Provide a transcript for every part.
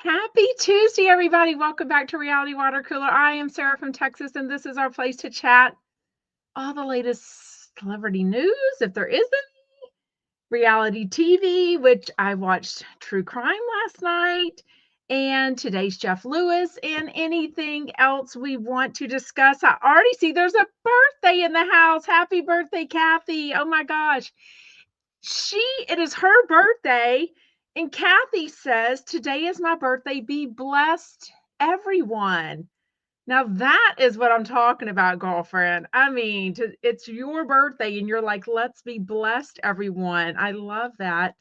Happy Tuesday, everybody. Welcome back to Reality Water Cooler. I am Sarah from Texas, and this is our place to chat all the latest celebrity news, if there is any, reality TV, which I watched True Crime last night, and today's Jeff Lewis, and anything else we want to discuss. I already see there's a birthday in the house. Happy birthday, Kathy. Oh my gosh. It is her birthday, and Kathy says, "Today is my birthday. Be blessed, everyone." Now that is what I'm talking about, girlfriend. I mean, it's your birthday, and you're like, "Let's be blessed, everyone." I love that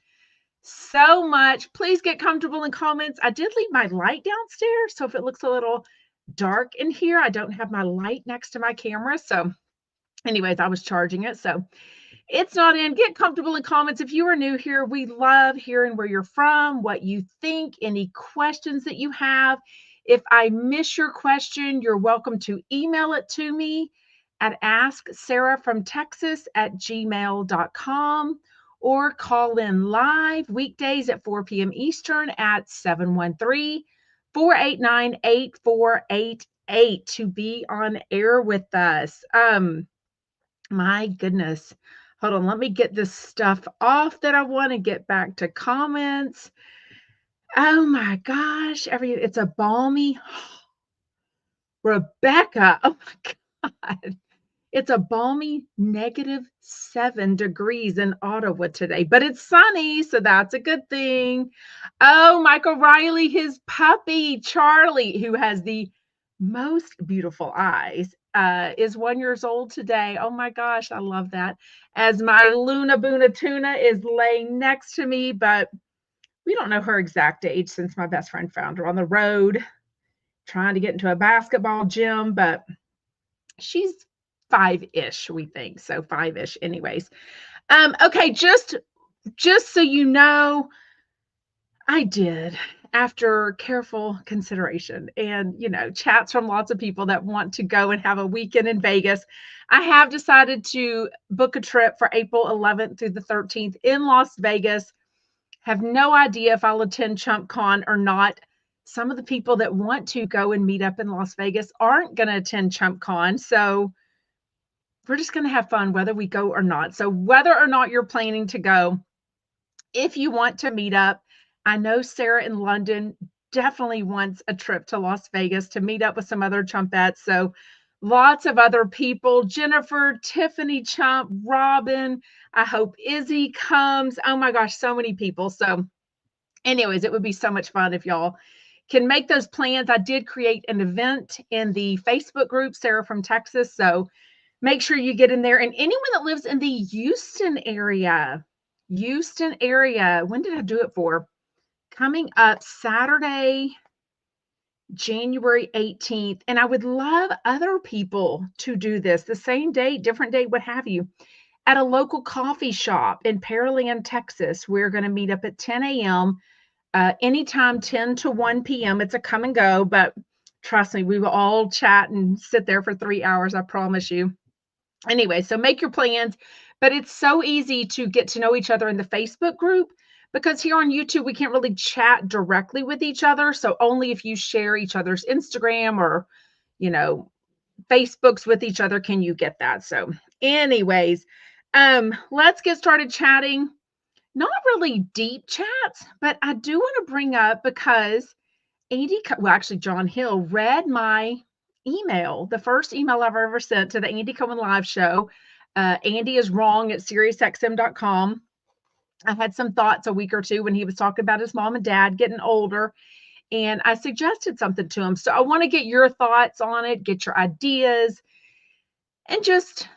so much. Please get comfortable in comments. I did leave my light downstairs, so if it looks a little dark in here, I don't have my light next to my camera. So, anyways, I was charging it, so it's not in. Get comfortable in comments. If you are new here, we love hearing where you're from, what you think, any questions that you have. If I miss your question, you're welcome to email it to me at asksarahfromtexas@gmail.com or call in live weekdays at 4 p.m. Eastern at 713-489-8488 to be on air with us. My goodness. Hold on, let me get this stuff off that I want to get back to comments. Oh my gosh, it's a balmy Rebecca. Oh my God. It's a balmy -7 degrees in Ottawa today, but it's sunny, so that's a good thing. Oh, Michael Riley, his puppy, Charlie, who has the most beautiful eyes, is 1 year old today. Oh my gosh, I love that. As my Luna Boona Tuna is laying next to me, but we don't know her exact age since my best friend found her on the road trying to get into a basketball gym, but she's 5-ish, we think. So 5-ish anyways. Okay, just so you know, I did, after careful consideration and, chats from lots of people that want to go and have a weekend in Vegas, I have decided to book a trip for April 11th through the 13th in Las Vegas. Have no idea if I'll attend ChumpCon or not. Some of the people that want to go and meet up in Las Vegas aren't going to attend ChumpCon, so we're just going to have fun whether we go or not. So whether or not you're planning to go, if you want to meet up, I know Sarah in London definitely wants a trip to Las Vegas to meet up with some other chumpettes. So lots of other people, Jennifer, Tiffany Chump, Robin, I hope Izzy comes. Oh my gosh, so many people. So anyways, it would be so much fun if y'all can make those plans. I did create an event in the Facebook group, Sarah from Texas. So make sure you get in there. And anyone that lives in the Houston area, when did I do it for? Coming up Saturday, January 18th. And I would love other people to do this the same date, different date, what have you, at a local coffee shop in Pearland, Texas. We're going to meet up at 10 a.m. Anytime 10 to 1 p.m. It's a come and go, but trust me, we will all chat and sit there for 3 hours. I promise you. Anyway, so make your plans, but it's so easy to get to know each other in the Facebook group, because here on YouTube, we can't really chat directly with each other. So only if you share each other's Instagram or, Facebooks with each other can you get that. So anyways, let's get started chatting. Not really deep chats, but I do want to bring up, because actually John Hill read my email, the first email I've ever sent to the Andy Cohen live show. Andy is wrong at SiriusXM.com. I had some thoughts a week or two when he was talking about his mom and dad getting older, and I suggested something to him. So I want to get your thoughts on it, get your ideas, and just,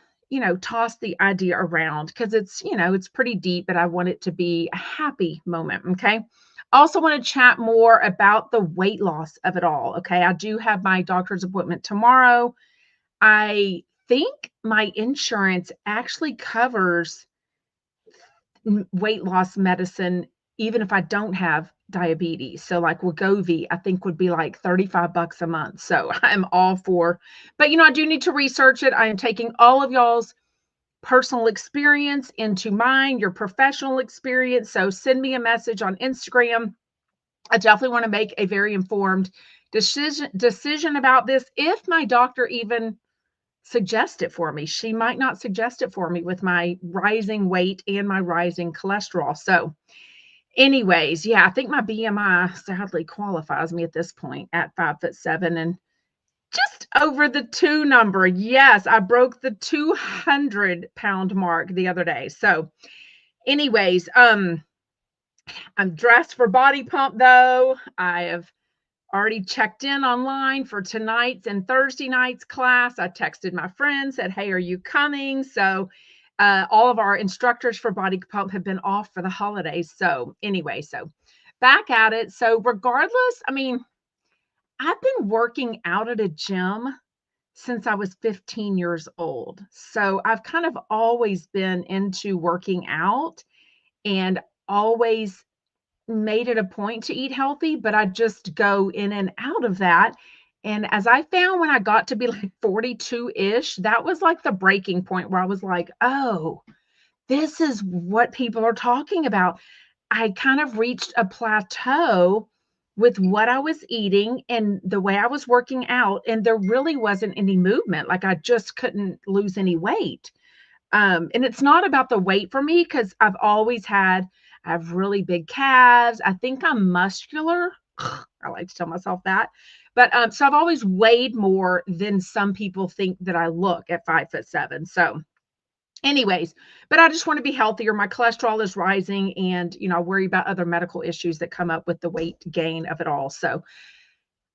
toss the idea around, because it's pretty deep, but I want it to be a happy moment. Okay. Also want to chat more about the weight loss of it all. Okay. I do have my doctor's appointment tomorrow. I think my insurance actually covers weight loss medicine, even if I don't have diabetes. So like Wegovy, I think would be like $35 a month. So I'm all for, but I do need to research it. I am taking all of y'all's personal experience into mine, your professional experience. So send me a message on Instagram I definitely want to make a very informed decision about this. If my doctor even suggest it for me, she might not suggest it for me with my rising weight and my rising cholesterol. So anyways, yeah, I think my BMI sadly qualifies me at this point at 5'7" and just over the 2 number. Yes, I broke the 200-pound mark the other day. So anyways, I'm dressed for body pump though. I have already checked in online for tonight's and Thursday night's class. I texted my friend, said, hey, are you coming? So all of our instructors for body pump have been off for the holidays. So anyway, so back at it. So regardless, I mean, I've been working out at a gym since I was 15 years old. So I've kind of always been into working out and always made it a point to eat healthy, but I just go in and out of that. And as I found when I got to be like 42-ish, that was like the breaking point where I was like, oh, this is what people are talking about. I kind of reached a plateau with what I was eating and the way I was working out, and there really wasn't any movement. Like I just couldn't lose any weight. And it's not about the weight for me because I have really big calves. I think I'm muscular. I like to tell myself that. But so I've always weighed more than some people think that I look at 5'7". So anyways, but I just want to be healthier. My cholesterol is rising and, I worry about other medical issues that come up with the weight gain of it all. So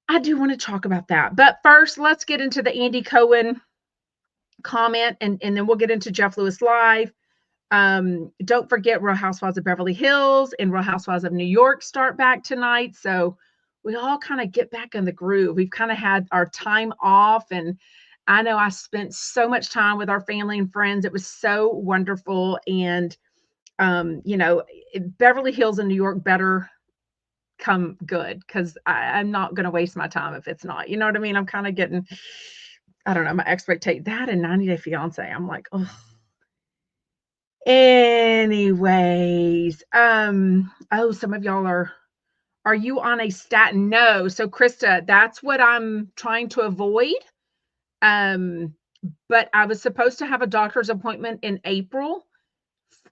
I do want to talk about that. But first, let's get into the Andy Cohen comment and then we'll get into Jeff Lewis Live. Don't forget Real Housewives of Beverly Hills and Real Housewives of New York start back tonight. So we all kind of get back in the groove. We've kind of had our time off, and I know I spent so much time with our family and friends. It was so wonderful. And, Beverly Hills and New York better come good because I'm not going to waste my time if it's not. You know what I mean? I'm kind of getting, I don't know, my expectation. That and 90 Day Fiance, I'm like, oh. Anyways, some of y'all are you on a statin? No. So Krista, that's what I'm trying to avoid. But I was supposed to have a doctor's appointment in April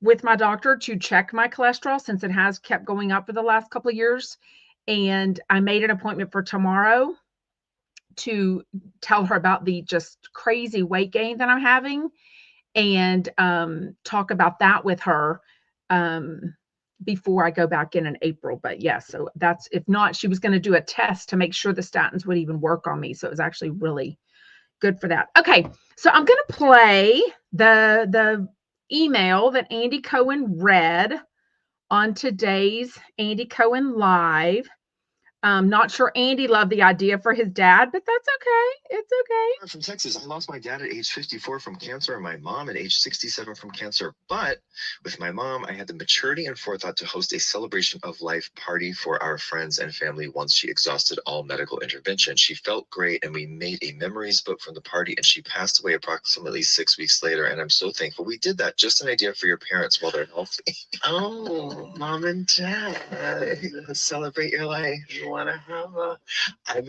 with my doctor to check my cholesterol since it has kept going up for the last couple of years. And I made an appointment for tomorrow to tell her about the just crazy weight gain that I'm having and talk about that with her before I go back in April. But yes, so that's, if not, she was going to do a test to make sure the statins would even work on me. So it was actually really good for that. Okay, so I'm going to play the email that Andy Cohen read on today's Andy Cohen Live. Not sure Andy loved the idea for his dad, but that's okay. It's okay. I'm from Texas. I lost my dad at age 54 from cancer and my mom at age 67 from cancer. But with my mom, I had the maturity and forethought to host a celebration of life party for our friends and family once she exhausted all medical intervention. She felt great and we made a memories book from the party, and she passed away approximately 6 weeks later. And I'm so thankful we did that. Just an idea for your parents while they're healthy. Oh, mom and dad, celebrate your life. You want to have I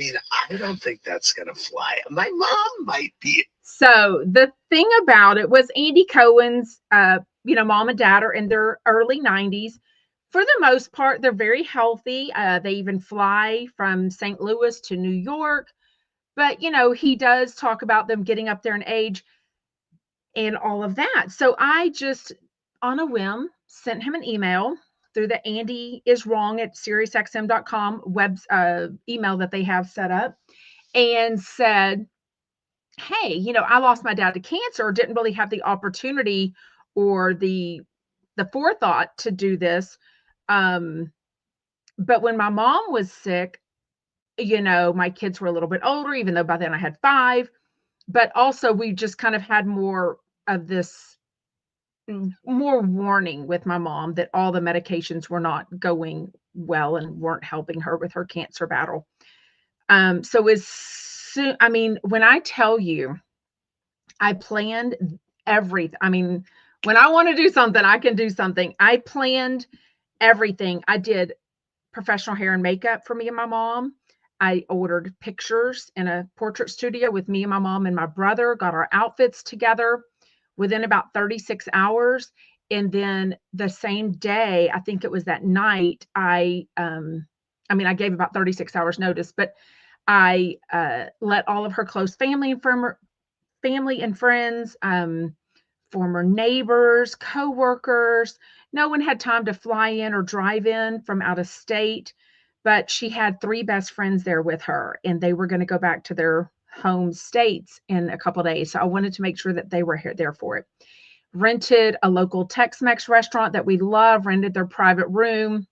don't think that's going to fly. My mom might be. So the thing about it was Andy Cohen's, mom and dad are in their early 90s. For the most part, they're very healthy. They even fly from St. Louis to New York. But, he does talk about them getting up there in age and all of that. So I just, on a whim, sent him an email through the andyiswrong@SiriusXM.com web email that they have set up, and said, hey, I lost my dad to cancer, didn't really have the opportunity or the forethought to do this. But when my mom was sick, my kids were a little bit older, even though by then I had 5. But also we just kind of had more of this, more warning with my mom that all the medications were not going well and weren't helping her with her cancer battle. So as soon, when I tell you, I planned everything. When I want to do something, I can do something. I planned everything. I did professional hair and makeup for me and my mom. I ordered pictures in a portrait studio with me and my mom and my brother, got our outfits together within about 36 hours. And then the same day, I think it was that night, I mean, I gave about 36 hours notice, but I let all of her close family and friends, former neighbors, coworkers. No one had time to fly in or drive in from out of state, but she had 3 best friends there with her, and they were gonna go back to their home states in a couple of days, so I wanted to make sure that they were there for it. Rented a local Tex-Mex restaurant that we love, rented their private room,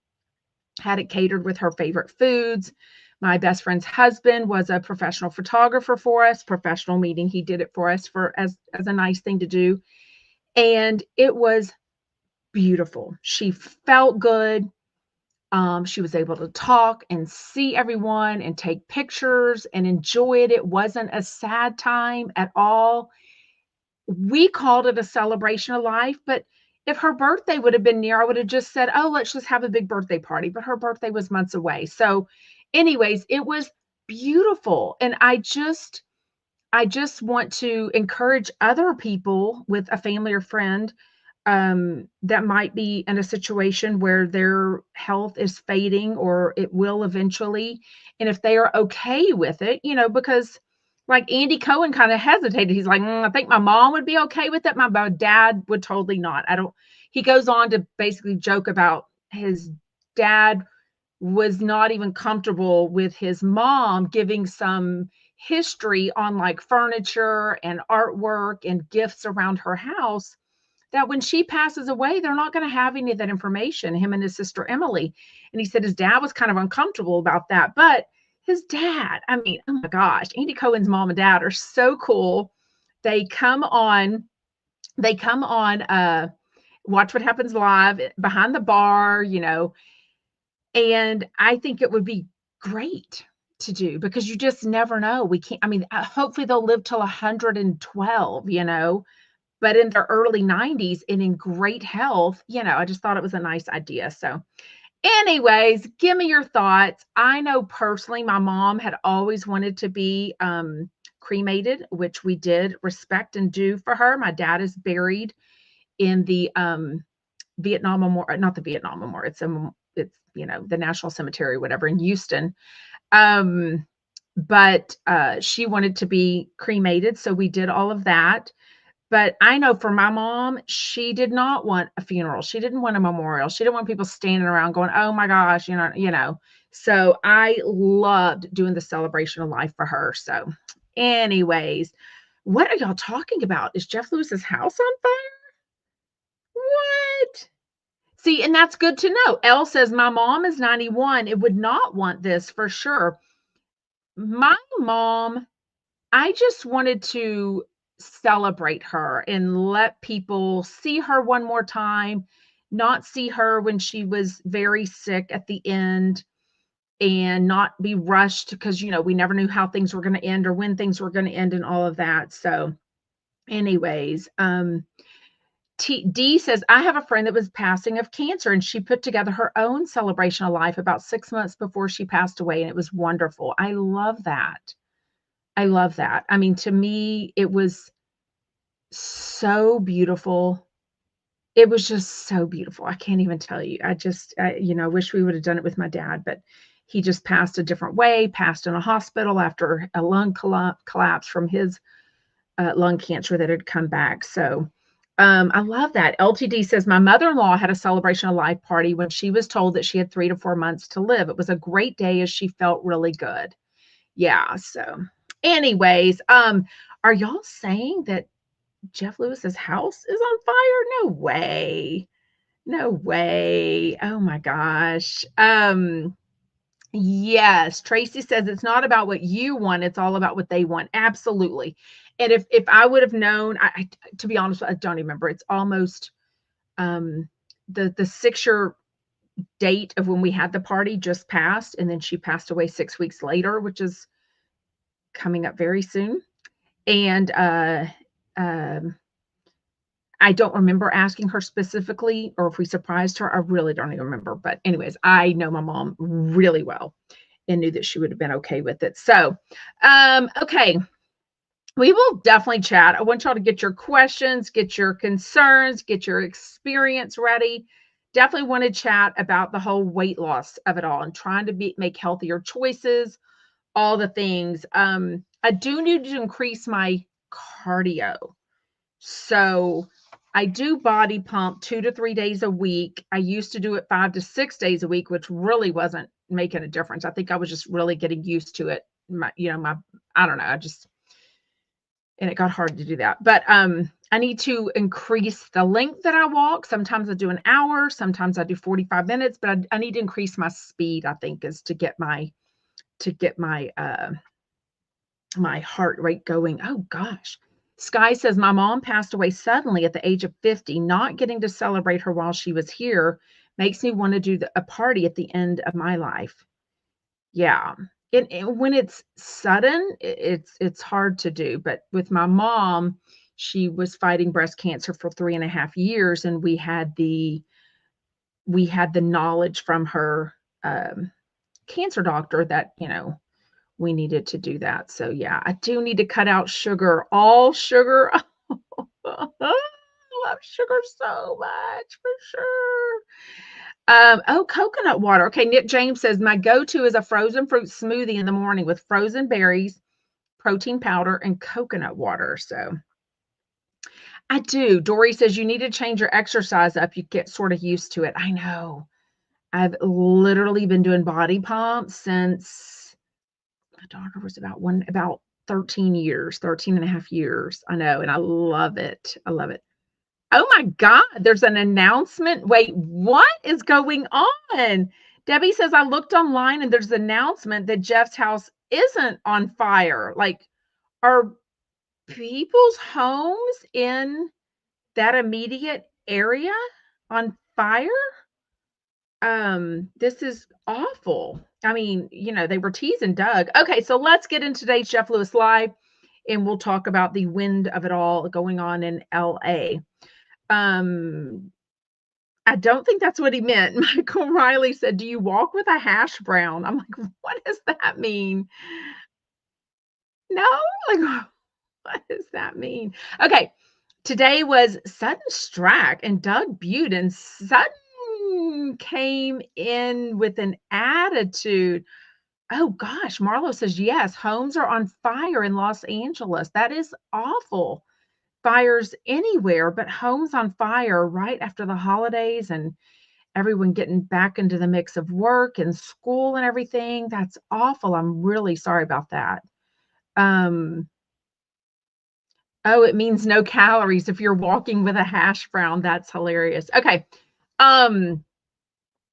had it catered with her favorite foods. My best friend's husband was a professional photographer for us, professional meaning he did it for us as a nice thing to do. And it was beautiful. She felt good. She was able to talk and see everyone and take pictures and enjoy it. It wasn't a sad time at all. We called it a celebration of life, but if her birthday would have been near, I would have just said, oh, let's just have a big birthday party. But her birthday was months away. So, anyways, it was beautiful. And I just want to encourage other people with a family or friend that might be in a situation where their health is fading or it will eventually. And if they are okay with it, because like Andy Cohen kind of hesitated. He's like, I think my mom would be okay with it. My dad would totally not. I don't, he goes on to basically joke about his dad was not even comfortable with his mom giving some history on like furniture and artwork and gifts around her house, that when she passes away, they're not going to have any of that information, him and his sister Emily. And he said his dad was kind of uncomfortable about that. But his dad, I mean, oh my gosh, Andy Cohen's mom and dad are so cool. They come on, Watch What Happens Live behind the bar, and I think it would be great to do because you just never know. We can't, I mean, hopefully they'll live till 112, but in their early 90s and in great health. I just thought it was a nice idea. So, anyways, give me your thoughts. I know personally, my mom had always wanted to be cremated, which we did respect and do for her. My dad is buried in the Vietnam Memorial, not the Vietnam Memorial. It's the National Cemetery, whatever, in Houston. But she wanted to be cremated, so we did all of that. But I know for my mom, she did not want a funeral. She didn't want a memorial. She didn't want people standing around going, "Oh my gosh," So I loved doing the celebration of life for her. So, anyways, what are y'all talking about? Is Jeff Lewis's house on fire? What? See, and that's good to know. Elle says, my mom is 91. It would not want this for sure. My mom, I just wanted to celebrate her and let people see her one more time, not see her when she was very sick at the end and not be rushed because, we never knew how things were going to end or when things were going to end and all of that. So, anyways, D says, I have a friend that was passing of cancer and she put together her own celebration of life about 6 months before she passed away. And it was wonderful. I love that. I love that. I mean, to me, it was so beautiful. It was just so beautiful. I can't even tell you. I wish we would have done it with my dad, but he just passed a different way, passed in a hospital after a lung collapse from his lung cancer that had come back. So, I love that. LTD says, my mother-in-law had a celebration of life party when she was told that she had 3 to 4 months to live. It was a great day as she felt really good. Yeah. So, anyways, are y'all saying that Jeff Lewis's house is on fire? No way. No way. Oh my gosh. Yes, Tracy says it's not about what you want, it's all about what they want. Absolutely. And if I would have known, to be honest, I don't remember. It's almost the 6-year date of when we had the party just passed, and then she passed away 6 weeks later, which is coming up very soon. And I don't remember asking her specifically, or if we surprised her. I really don't even remember. But anyways, I know my mom really well and knew that she would have been okay with it. So, okay. We will definitely chat. I want y'all to get your questions, get your concerns, get your experience ready. Definitely want to chat about the whole weight loss of it all and trying to make healthier choices, all the things. I do need to increase my cardio. So I do body pump 2 to 3 days a week. I used to do it 5 to 6 days a week, which really wasn't making a difference. I think I was just really getting used to it. I don't know. And it got hard to do that. But I need to increase the length that I walk. Sometimes I do an hour, sometimes I do 45 minutes, but I need to increase my speed, I think, is to get my heart rate going. Oh gosh. Sky says, my mom passed away suddenly at the age of 50. Not getting to celebrate her while she was here makes me want to do a party at the end of my life. Yeah. And when it's sudden, it's hard to do. But with my mom, she was fighting breast cancer for 3.5 years, and we had the knowledge from her cancer doctor that we needed to do that. So yeah, I do need to cut out sugar, all sugar. I love sugar so much, for sure. Oh, coconut water. Okay, Nick James says my go-to is a frozen fruit smoothie in the morning with frozen berries, protein powder, and coconut water. So I do. Dory says you need to change your exercise up. You get sort of used to it. I know. I've literally been doing body pumps since my daughter was about 13 years, 13 and a half years. I know, and I love it. I love it. Oh my God, there's an announcement. Wait, what is going on? Debbie says, I looked online and there's an announcement that Jeff's house isn't on fire. Like, are people's homes in that immediate area on fire? This is awful. I mean, they were teasing Doug. Okay, so let's get into today's Jeff Lewis Live, and we'll talk about the wind of it all going on in LA. I don't think that's what he meant. Michael Riley said, do you walk with a hash brown? I'm like, what does that mean? No? Like, what does that mean? Okay. Today was Sutton Stracke and Doug Buden. Sutton came in with an attitude. Oh gosh, Marlo says, yes, homes are on fire in Los Angeles. That is awful. Fires anywhere, but homes on fire right after the holidays and everyone getting back into the mix of work and school and everything. That's awful. I'm really sorry about that. Oh, it means no calories if you're walking with a hash brown. That's hilarious. Okay.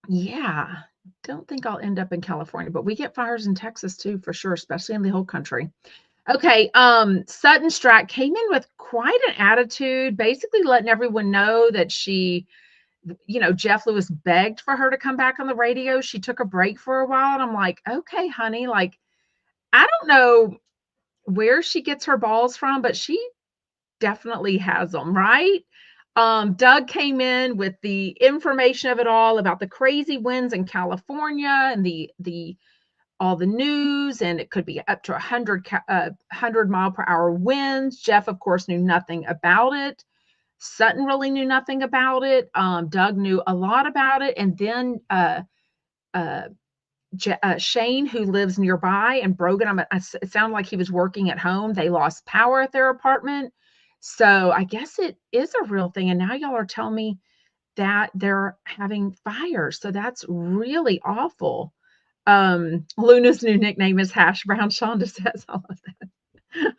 Yeah, don't think I'll end up in California, but we get fires in Texas too, for sure, especially in the whole country. Okay, Sutton Stracke came in with quite an attitude, basically letting everyone know that Jeff Lewis begged for her to come back on the radio. She took a break for a while, and I'm like, okay, honey, like, I don't know where she gets her balls from, but she definitely has them, right? Doug came in with the information of it all about the crazy winds in California and the all the news, and it could be up to 100 mile per hour winds. Jeff, of course, knew nothing about it. Sutton really knew nothing about it. Doug knew a lot about it, and then Shane, who lives nearby, and Brogan, it sounded like he was working at home. They lost power at their apartment. So I guess it is a real thing. And now y'all are telling me that they're having fires. So that's really awful. Luna's new nickname is Hash Brown. Shonda says, I love that.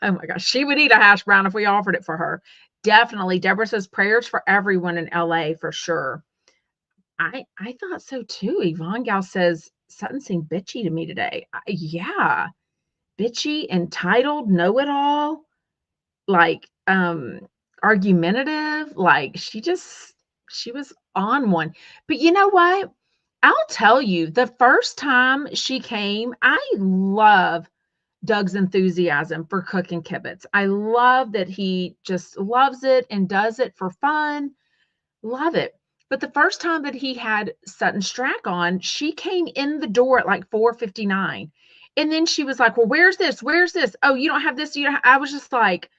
Oh my gosh. She would eat a hash brown if we offered it for her. Definitely. Deborah says prayers for everyone in LA for sure. I thought so too. Yvonne Gal says Sutton seemed bitchy to me today. Yeah. Bitchy, entitled, know-it-all, like argumentative, like she was on one. But you know what? I'll tell you, the first time she came, I love Doug's enthusiasm for cooking kibbutz. I love that he just loves it and does it for fun. Love it. But the first time that he had Sutton Stracke on, she came in the door at like 4:59. And then she was like, "Well, where's this? Where's this? Oh, you don't have this. You don't." I was just like,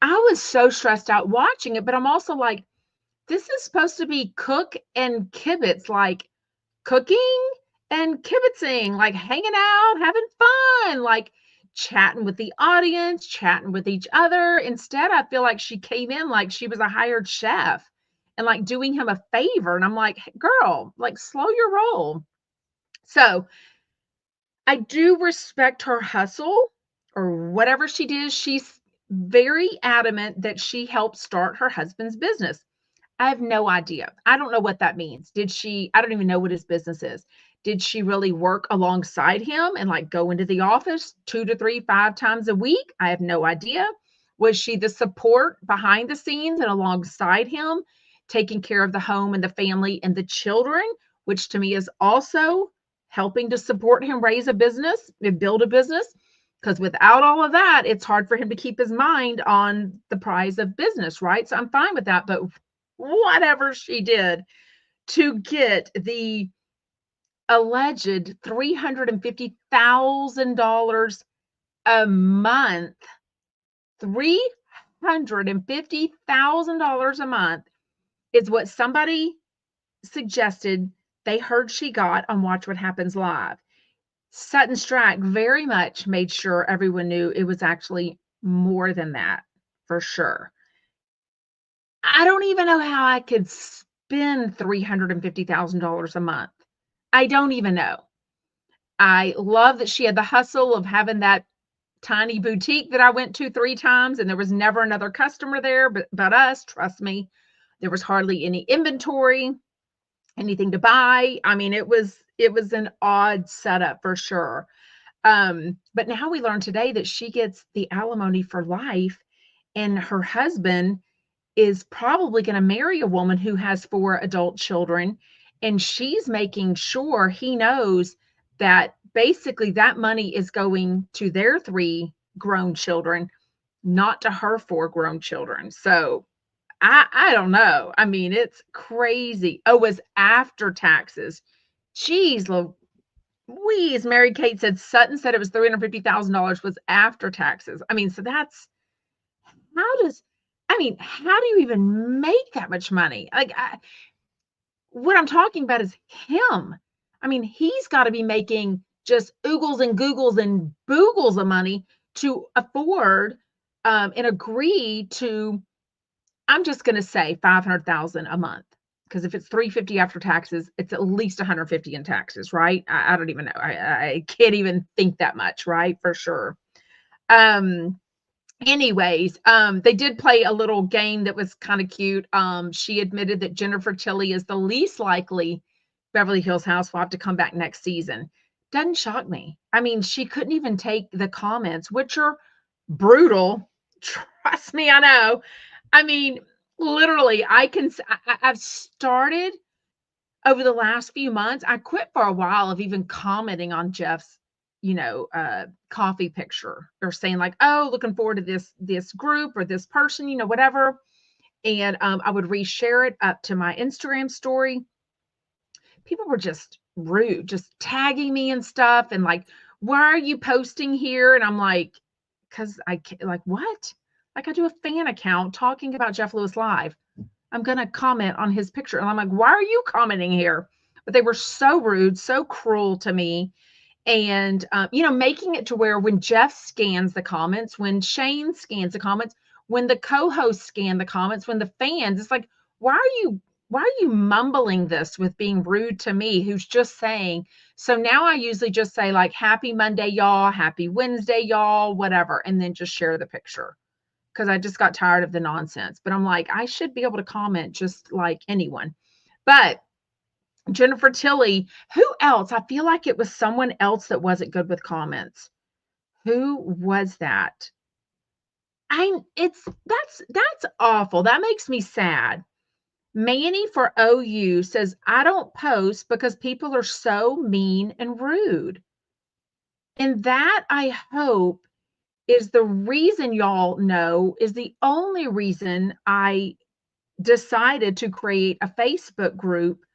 I was so stressed out watching it, but I'm also like, this is supposed to be cook and kibitz, like cooking and kibitzing, like hanging out, having fun, like chatting with the audience, chatting with each other. Instead, I feel like she came in like she was a hired chef and like doing him a favor. And I'm like, girl, like slow your roll. So I do respect her hustle or whatever she did. She's very adamant that she helped start her husband's business. I have no idea. I don't know what that means. I don't even know what his business is. Did she really work alongside him and like go into the office 2 to 3, 5 times a week? I have no idea. Was she the support behind the scenes and alongside him, taking care of the home and the family and the children, which to me is also helping to support him raise a business and build a business? Because without all of that, it's hard for him to keep his mind on the prize of business, right? So I'm fine with that. But whatever she did to get the alleged $350,000 a month, $350,000 a month is what somebody suggested they heard she got on Watch What Happens Live. Sutton Stracke very much made sure everyone knew it was actually more than that, for sure. I don't even know how I could spend $350,000 a month. I don't even know. I love that she had the hustle of having that tiny boutique that I went to 3 times, and there was never another customer there but us, trust me. There was hardly any inventory, anything to buy. I mean, it was an odd setup for sure. But now we learned today that she gets the alimony for life, and her husband is probably going to marry a woman who has 4 adult children, and she's making sure he knows that basically that money is going to their 3 grown children, not to her 4 grown children. So I don't know. I mean, it's crazy. Oh, it was after taxes. Jeez Louise. Mary Kate said Sutton said it was $350,000 was after taxes. I mean, so that's how does I mean, how do you even make that much money? Like, what I'm talking about is him. I mean, he's got to be making just oogles and googles and boogles of money to afford and agree to. I'm just going to say 500,000 a month because if it's 350 after taxes, it's at least 150 in taxes, right? I don't even know. I can't even think that much, right? For sure. Um, Anyways, they did play a little game that was kind of cute. She admitted that Jennifer Tilly is the least likely Beverly Hills housewife to come back next season. Doesn't shock me. I mean, she couldn't even take the comments, which are brutal. Trust me, I know. I mean, literally, I've started over the last few months. I quit for a while of even commenting on Jeff's coffee picture or saying like, oh, looking forward to this group or this person, whatever. And I would reshare it up to my Instagram story. People were just rude, just tagging me and stuff and like, why are you posting here? And I'm like, because like, what? Like, I do a fan account talking about Jeff Lewis Live. I'm gonna comment on his picture. And I'm like, why are you commenting here? But they were so rude, so cruel to me. And making it to where when Jeff scans the comments, when Shane scans the comments, when the co-hosts scan the comments, when the fans, it's like, why are you mumbling this with being rude to me, who's just saying? So now I usually just say like, happy Monday, y'all, happy Wednesday, y'all, whatever, and then just share the picture because I just got tired of the nonsense. But I'm like, I should be able to comment just like anyone. But Jennifer Tilly, who else? I feel like it was someone else that wasn't good with comments. Who was that? That's awful. That makes me sad. Manny for OU says, I don't post because people are so mean and rude. And that, I hope, is the reason y'all know is the only reason I decided to create a Facebook group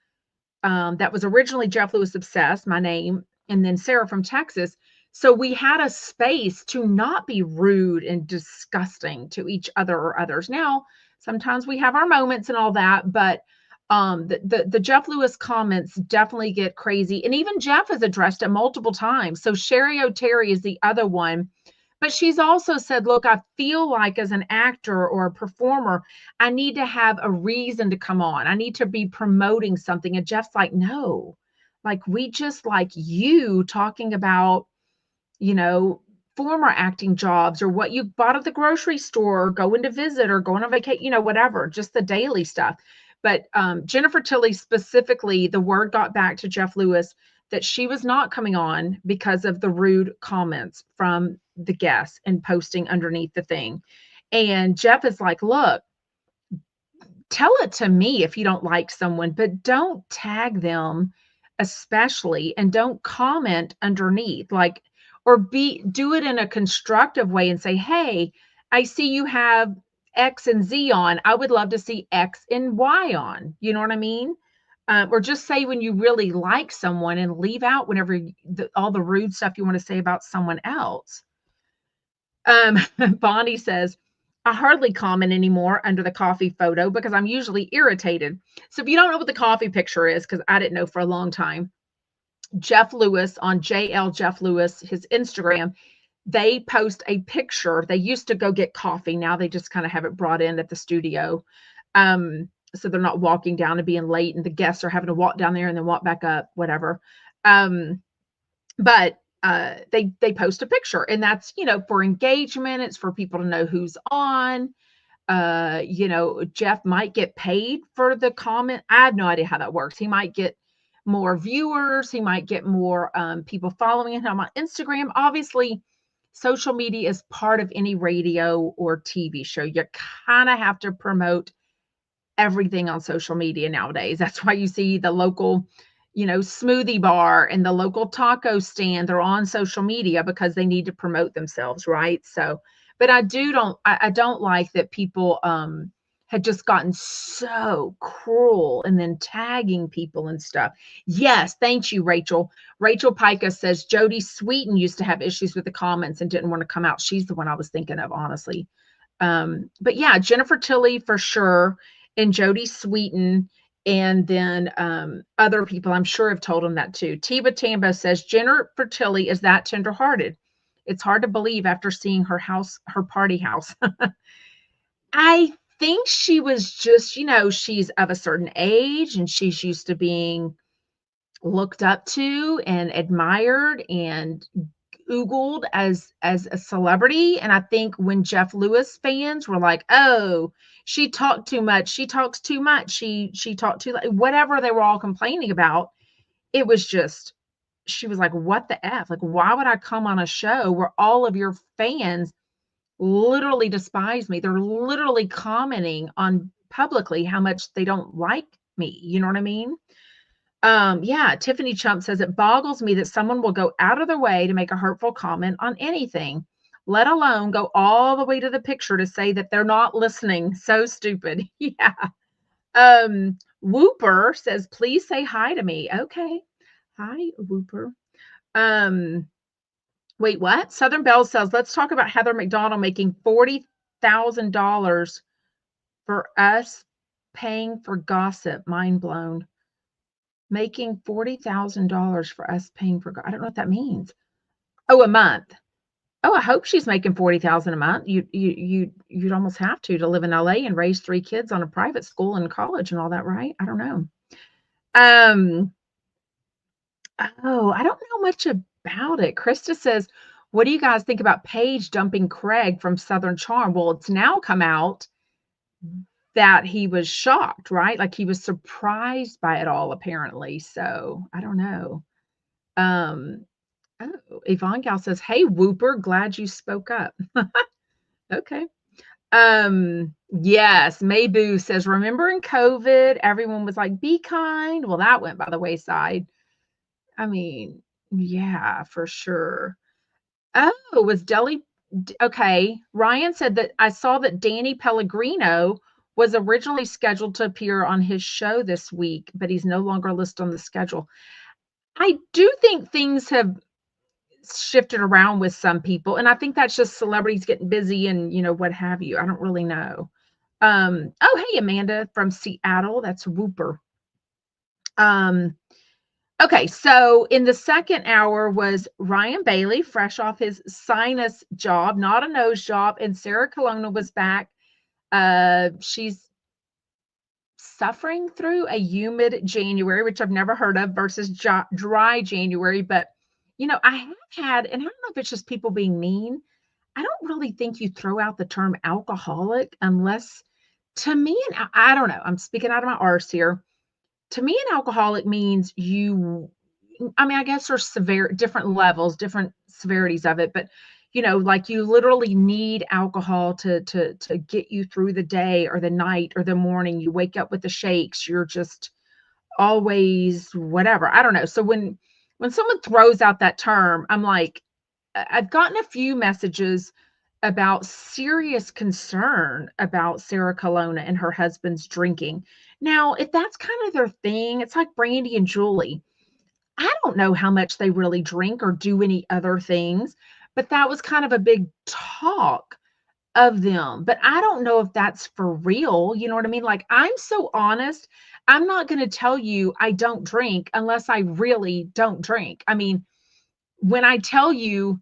that was originally Jeff Lewis Obsessed, my name, and then Sarah from Texas. So we had a space to not be rude and disgusting to each other or others. Now, sometimes we have our moments and all that, but the Jeff Lewis comments definitely get crazy. And even Jeff has addressed it multiple times. So Sherry O'Terry is the other one. But she's also said, look, I feel like as an actor or a performer, I need to have a reason to come on. I need to be promoting something. And Jeff's like, no, like we just like you talking about, you know, former acting jobs or what you bought at the grocery store, or going to visit or going on vacation, you know, whatever, just the daily stuff. But Jennifer Tilly specifically, the word got back to Jeff Lewis that she was not coming on because of the rude comments from the guests and posting underneath the thing. And Jeff is like, look, tell it to me if you don't like someone, but don't tag them especially, and don't comment underneath, like, or do it in a constructive way and say, hey, I see you have X and Z on. I would love to see X and Y on. You know what I mean? Or just say when you really like someone and leave out whenever all the rude stuff you want to say about someone else. Bonnie says, I hardly comment anymore under the coffee photo because I'm usually irritated. So if you don't know what the coffee picture is, because I didn't know for a long time, Jeff Lewis on JL Jeff Lewis, his Instagram, they post a picture. They used to go get coffee. Now they just kind of have it brought in at the studio. So they're not walking down and being late and the guests are having to walk down there and then walk back up, whatever. But they post a picture, and that's, you know, for engagement. It's for people to know who's on. You know, Jeff might get paid for the comment. I have no idea how that works. He might get more viewers. He might get more people following him on Instagram. Obviously, social media is part of any radio or TV show. You kind of have to promote everything on social media nowadays. That's why you see the local, you know, smoothie bar and the local taco stand. They're on social media because they need to promote themselves, right? So, but I don't like that people had just gotten so cruel and then tagging people and stuff. Yes, thank you, Rachel. Rachel Pica says Jodie Sweetin used to have issues with the comments and didn't want to come out. She's the one I was thinking of, honestly. But yeah, Jennifer Tilly for sure, and Jodie Sweetin, and then other people I'm sure have told him that too. Tiva Tambo says Jennifer Tilly is that tenderhearted. It's hard to believe after seeing her house, her party house. I think she was just, you know, she's of a certain age and she's used to being looked up to and admired and oogled as a celebrity. And I think when Jeff Lewis fans were like, oh, she talked too much, she talks too much, she talked too, whatever they were all complaining about, it was just, she was like, what the F? Like, why would I come on a show where all of your fans literally despise me? They're literally commenting on publicly how much they don't like me. You know what I mean? Yeah, Tiffany Chump says it boggles me that someone will go out of their way to make a hurtful comment on anything, let alone go all the way to the picture to say that they're not listening. So stupid. Yeah. Whooper says, please say hi to me. Okay. Hi, Whooper. Wait, what? Southern Belle says, let's talk about Heather McDonald making $40,000 for us paying for gossip. Mind blown. Making $40,000 for us paying for, I don't know what that means. Oh, a month. Oh, I hope she's making 40,000 a month. You'd almost have to live in LA and raise 3 kids on a private school and college and all that, right? I don't know. Oh, I don't know much about it. Krista says, what do you guys think about Paige dumping Craig from Southern Charm? Well, it's now come out that he was shocked, right? Like he was surprised by it all, apparently. So I don't know. Oh, Yvonne Gal says, hey, Whooper, glad you spoke up. Okay. Yes, Mayboo says, remember in COVID, everyone was like, be kind. Well, that went by the wayside. I mean, yeah, for sure. Oh, was Deli okay. Ryan said that I saw that Danny Pellegrino was originally scheduled to appear on his show this week, but he's no longer listed on the schedule. I do think things have shifted around with some people, and I think that's just celebrities getting busy and, what have you. I don't really know. Oh, hey, Amanda from Seattle. That's Whooper. Um, Okay, so in the second hour was Ryan Bailey, fresh off his sinus job, not a nose job, and Sarah Colonna was back. She's suffering through a humid January, which I've never heard of, versus dry January. But, I have had, and I don't know if it's just people being mean. I don't really think you throw out the term alcoholic unless, to me, and I don't know, I'm speaking out of my arse here. To me, an alcoholic means I guess there's different levels, different severities of it, but like you literally need alcohol to get you through the day or the night or the morning. You wake up with the shakes, you're just always whatever. I don't know. So when someone throws out that term, I'm like, I've gotten a few messages about serious concern about Sarah Colonna and her husband's drinking. Now, if that's kind of their thing, it's like Brandy and Julie. I don't know how much they really drink or do any other things, but that was kind of a big talk of them. But I don't know if that's for real. You know what I mean? Like, I'm so honest. I'm not going to tell you I don't drink unless I really don't drink. I mean, when I tell you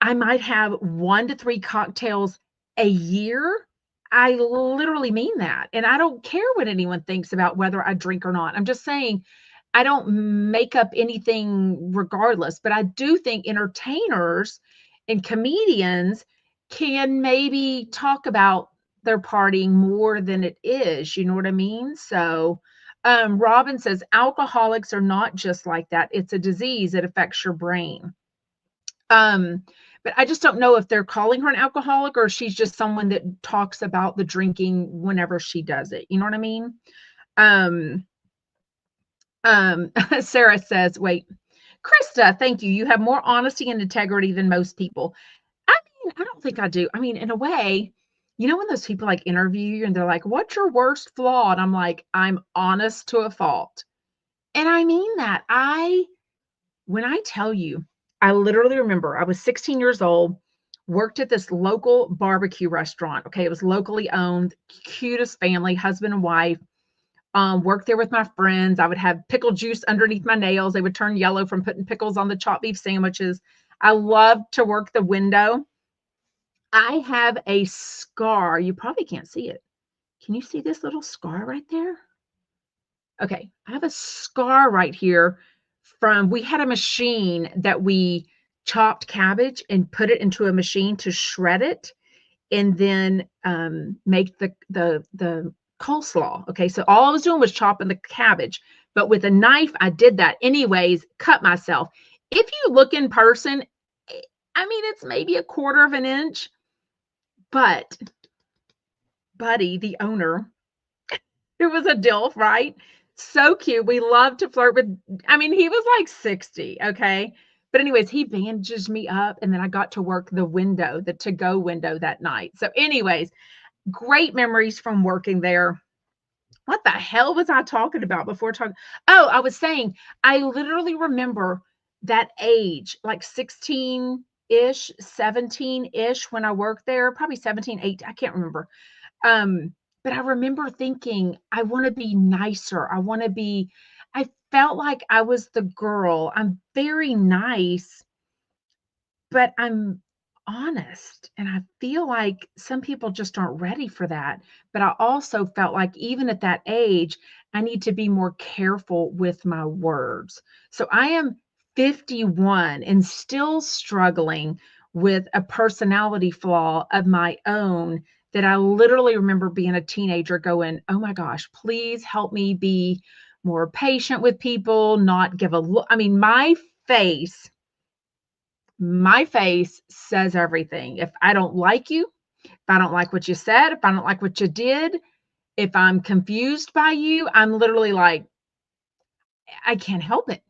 I might have 1 to 3 cocktails a year, I literally mean that. And I don't care what anyone thinks about whether I drink or not. I'm just saying I don't make up anything regardless, but I do think entertainers and comedians can maybe talk about their partying more than it is. You know what I mean? So, Robin says alcoholics are not just like that. It's a disease. It affects your brain. Um, but I just don't know if they're calling her an alcoholic or she's just someone that talks about the drinking whenever she does it. You know what I mean? Um, Sarah says, wait, Krista, thank you. You have more honesty and integrity than most people. I mean, I don't think I do. I mean, in a way, when those people like interview you and they're like, what's your worst flaw? And I'm like, I'm honest to a fault. And I mean that. When I tell you, I literally remember I was 16 years old, worked at this local barbecue restaurant. Okay. It was locally owned, cutest family, husband and wife. Worked there with my friends. I would have pickle juice underneath my nails. They would turn yellow from putting pickles on the chopped beef sandwiches. I loved to work the window. I have a scar. You probably can't see it. Can you see this little scar right there? Okay, I have a scar right here we had a machine that we chopped cabbage and put it into a machine to shred it and then make the coleslaw. Okay, so all I was doing was chopping the cabbage, but with a knife, I did that anyways, cut myself. If you look in person, I mean, it's maybe a quarter of an inch, but Buddy, the owner, it was a DILF, right? So cute. We love to flirt with, I mean, he was like 60, okay? But anyways, he bandaged me up and then I got to work the window, the to-go window that night. So anyways, great memories from working there. What the hell was I talking about before talking? Oh, I was saying, I literally remember that age, like 16-ish, 17-ish when I worked there, probably 17, 8, I can't remember. But I remember thinking, I want to be nicer. I felt like I was the girl. I'm very nice, but I'm honest. And I feel like some people just aren't ready for that. But I also felt like even at that age, I need to be more careful with my words. So I am 51 and still struggling with a personality flaw of my own that I literally remember being a teenager going, oh my gosh, please help me be more patient with people, not give a look. I mean, my face says everything. If I don't like you, if I don't like what you said, if I don't like what you did, if I'm confused by you, I'm literally like, I can't help it.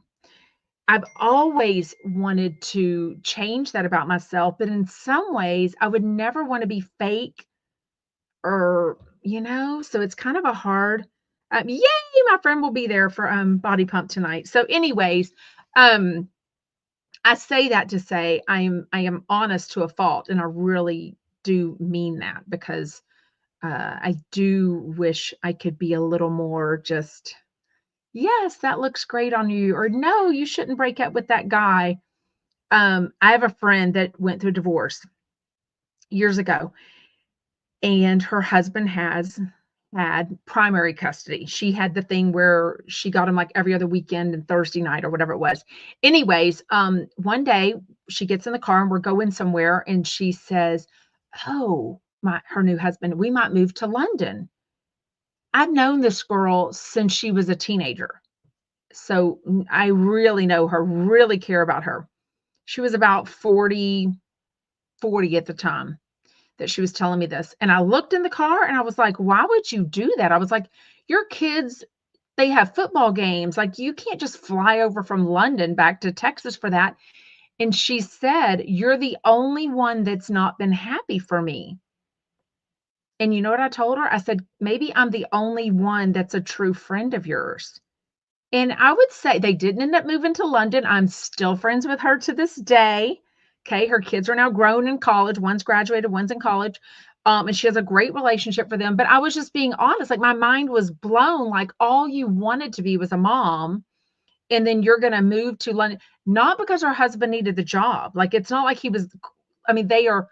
I've always wanted to change that about myself, but in some ways, I would never want to be fake or, so it's kind of a hard yay, my friend will be there for body pump tonight. So anyways, um I say that to say I am honest to a fault, and I really do mean that because I do wish I could be a little more just, yes, that looks great on you, or no, you shouldn't break up with that guy. I have a friend that went through divorce years ago, and her husband has had primary custody. She had the thing where she got him like every other weekend and Thursday night or whatever it was. Anyways, one day she gets in the car and we're going somewhere, and she says, "Oh, her new husband, we might move to London." I've known this girl since she was a teenager. So I really know her, really care about her. She was about 40 at the time that she was telling me this. And I looked in the car and I was like, why would you do that? I was like, your kids, they have football games. Like, you can't just fly over from London back to Texas for that. And she said, you're the only one that's not been happy for me. And you know what I told her? I said, maybe I'm the only one that's a true friend of yours. And I would say they didn't end up moving to London. I'm still friends with her to this day. Okay. Her kids are now grown in college. One's graduated, one's in college. And she has a great relationship for them. But I was just being honest. Like, my mind was blown. Like, all you wanted to be was a mom. And then you're going to move to London, not because her husband needed the job. Like, it's not like he was, I mean, they are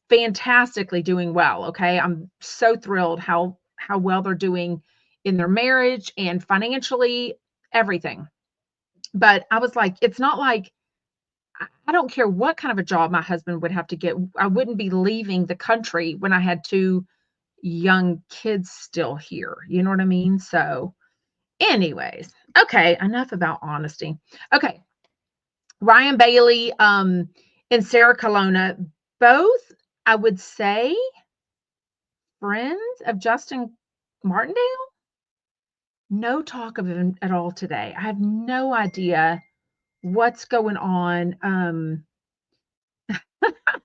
fantastically doing well. Okay. I'm so thrilled how well they're doing in their marriage and financially, everything. But I was like, it's not like, I don't care what kind of a job my husband would have to get. I wouldn't be leaving the country when I had two young kids still here. You know what I mean? So, anyways, okay, enough about honesty. Okay. Ryan Bailey and Sarah Colonna, both, I would say, friends of Justin Martindale. No talk of him at all today. I have no idea what's going on.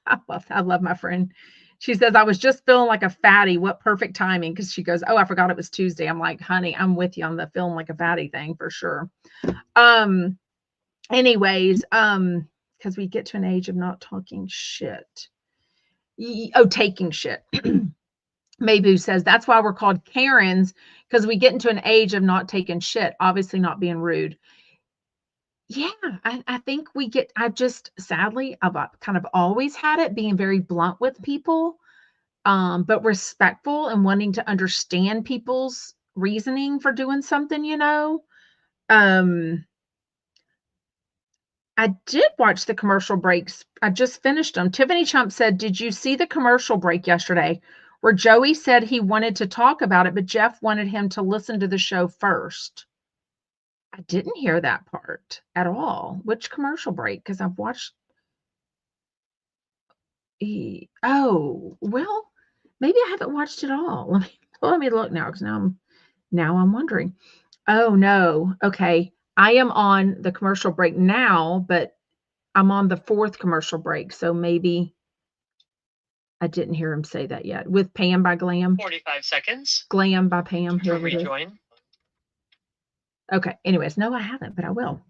I love my friend. She says, I was just feeling like a fatty. What perfect timing. Because she goes, oh, I forgot it was Tuesday. I'm like, honey, I'm with you on the feeling like a fatty thing for sure. Anyways, because we get to an age of not talking shit. Taking shit. Maybu says that's why we're called Karens, because we get into an age of not taking shit, obviously not being rude. Yeah, I think I've just, sadly, I've kind of always had it, being very blunt with people, but respectful and wanting to understand people's reasoning for doing something. Um, I did watch the commercial breaks. I just finished them. Tiffany Chump said, did you see the commercial break yesterday where Joey said he wanted to talk about it, but Jeff wanted him to listen to the show first? I didn't hear that part at all. Which commercial break? Because I've watched. Oh, well, maybe I haven't watched it all. Let me look now, because now I'm wondering. Oh no. Okay. I am on the commercial break now, but I'm on the fourth commercial break. So maybe I didn't hear him say that yet. With Pam by Glam. 45 seconds. Glam by Pam. To rejoin. Okay. Anyways, no, I haven't, but I will.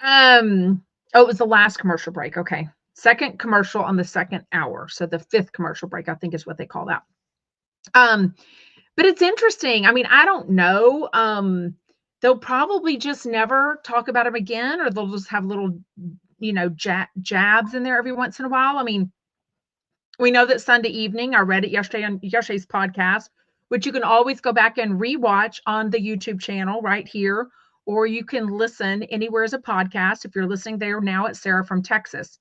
Oh, it was the last commercial break. Okay. Second commercial on the second hour. So the fifth commercial break, I think, is what they call that. But it's interesting. I mean, I don't know. They'll probably just never talk about him again, or they'll just have little, jabs in there every once in a while. I mean, we know that Sunday evening, I read it yesterday on yesterday's podcast, which you can always go back and rewatch on the YouTube channel right here, or you can listen anywhere as a podcast. If you're listening there now at Sarah from Texas,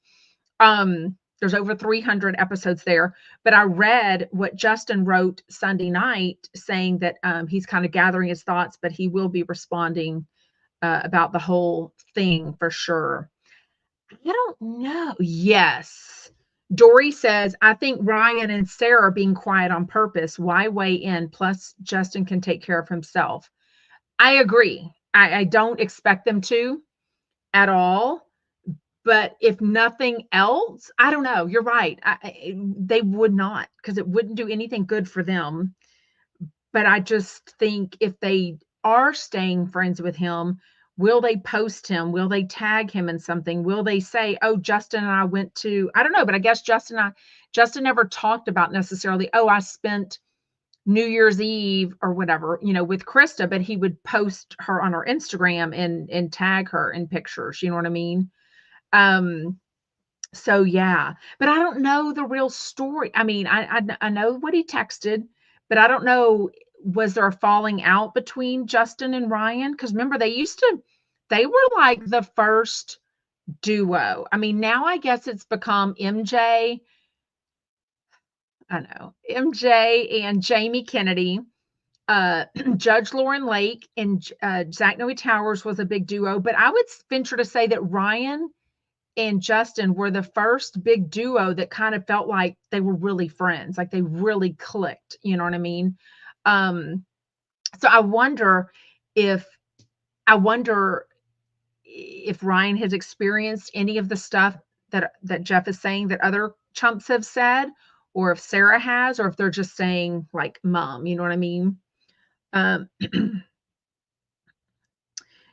there's over 300 episodes there. But I read what Justin wrote Sunday night, saying that he's kind of gathering his thoughts, but he will be responding about the whole thing for sure. I don't know. Yes. Dory says, I think Ryan and Sarah are being quiet on purpose. Why weigh in? Plus, Justin can take care of himself. I agree. I don't expect them to. at all. But if nothing else, I don't know. You're right. They would not, because it wouldn't do anything good for them. But I just think if they are staying friends with him, will they post him? Will they tag him in something? Will they say, "Oh, Justin and I went to," I don't know, but I guess Justin never talked about necessarily, "Oh, I spent New Year's Eve or whatever, with Krista," but he would post her on her Instagram and tag her in pictures. You know what I mean? Um, so yeah, but I don't know the real story. I mean, I know what he texted, but I don't know, was there a falling out between Justin and Ryan? Because remember, they were like the first duo. I mean, now I guess it's become MJ. I know MJ and Jamie Kennedy. Judge Lauren Lake and Zach Noe Towers was a big duo, but I would venture to say that Ryan and Justin were the first big duo that kind of felt like they were really friends, like they really clicked. You know what I mean? Um, so if I wonder if Ryan has experienced any of the stuff that Jeff is saying that other chumps have said, or if Sarah has, or if they're just saying like mom. You know what I mean? Um,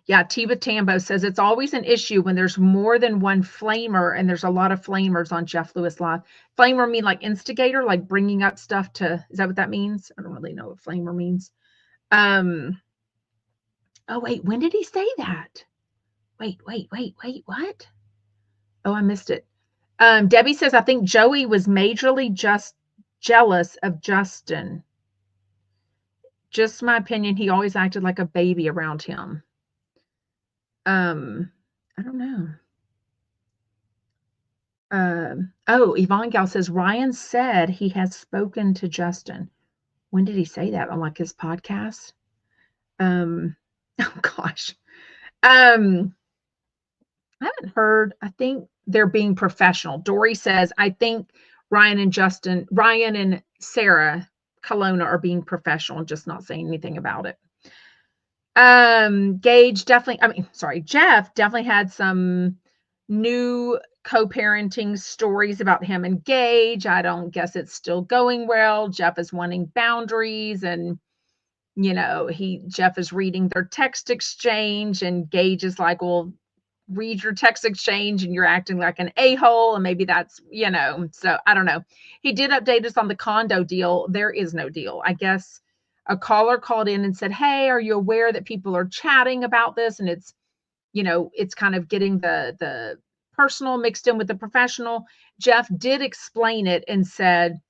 Yeah, Tiva Tambo says it's always an issue when there's more than one flamer, and there's a lot of flamers on Jeff Lewis Live. Flamer mean like instigator, like bringing up stuff to, is that what that means? I don't really know what flamer means. Oh wait, when did he say that? Wait, what? Oh, I missed it. Debbie says, I think Joey was majorly just jealous of Justin. Just my opinion, he always acted like a baby around him. I don't know. Yvonne Gal says Ryan said he has spoken to Justin. When did he say that? On like his podcast? Oh gosh. I haven't heard. I think they're being professional. Dory says, I think Ryan and Sarah Colonna are being professional and just not saying anything about it. Gage Jeff definitely had some new co-parenting stories about him and Gage. I don't guess it's still going well. Jeff is wanting boundaries, and Jeff is reading their text exchange, and Gage is like, well, read your text exchange and you're acting like an a-hole, and maybe that's, so I don't know. He did update us on the condo deal. There is no deal. I guess a caller called in and said, hey, are you aware that people are chatting about this? And it's kind of getting the personal mixed in with the professional. Jeff did explain it and said,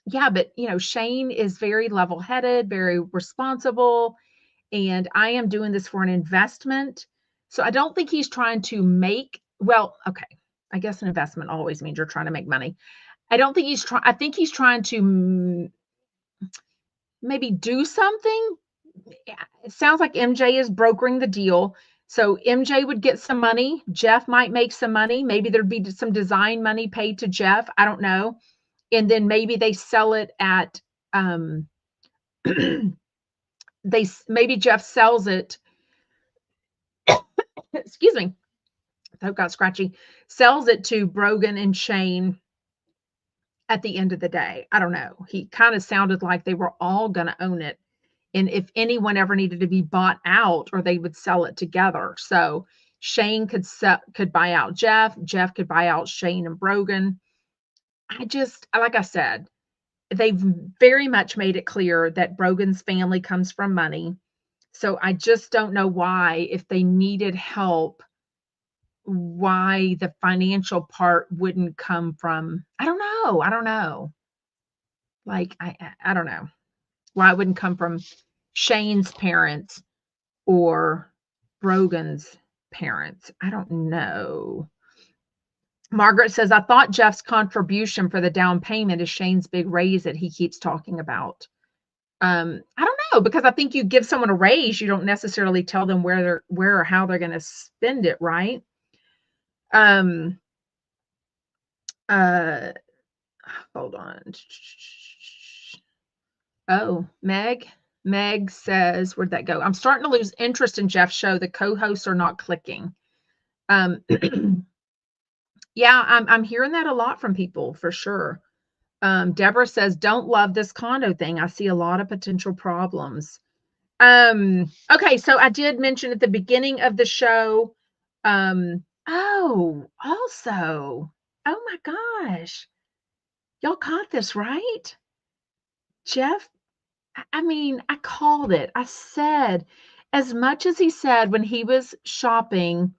yeah, but Shane is very level-headed, very responsible, and I am doing this for an investment. So I don't think he's trying to okay, I guess an investment always means you're trying to make money. I think he's trying to maybe do something. It sounds like MJ is brokering the deal. So MJ would get some money. Jeff might make some money. Maybe there'd be some design money paid to Jeff. I don't know. And then maybe they sell it at, maybe Jeff sells it. Excuse me. That got scratchy. Sells it to Brogan and Shane at the end of the day. I don't know. He kind of sounded like they were all going to own it. And if anyone ever needed to be bought out, or they would sell it together. So Shane could buy out Jeff. Jeff could buy out Shane and Brogan. Like I said, they've very much made it clear that Brogan's family comes from money. So I just don't know why, if they needed help, why the financial part wouldn't come from, I don't know. Like, I don't know why it wouldn't come from Shane's parents or Brogan's parents. I don't know. Margaret says, I thought Jeff's contribution for the down payment is Shane's big raise that he keeps talking about. I don't know, because I think you give someone a raise, you don't necessarily tell them where or how they're going to spend it, right? Hold on. Oh, Meg says, where'd that go? I'm starting to lose interest in Jeff's show. The co-hosts are not clicking. Um, yeah, I'm hearing that a lot from people for sure. Deborah says, "Don't love this condo thing. I see a lot of potential problems." Okay, so I did mention at the beginning of the show, oh, also, oh my gosh, y'all caught this, right? Jeff, I mean, I called it. I said, as much as he said when he was shopping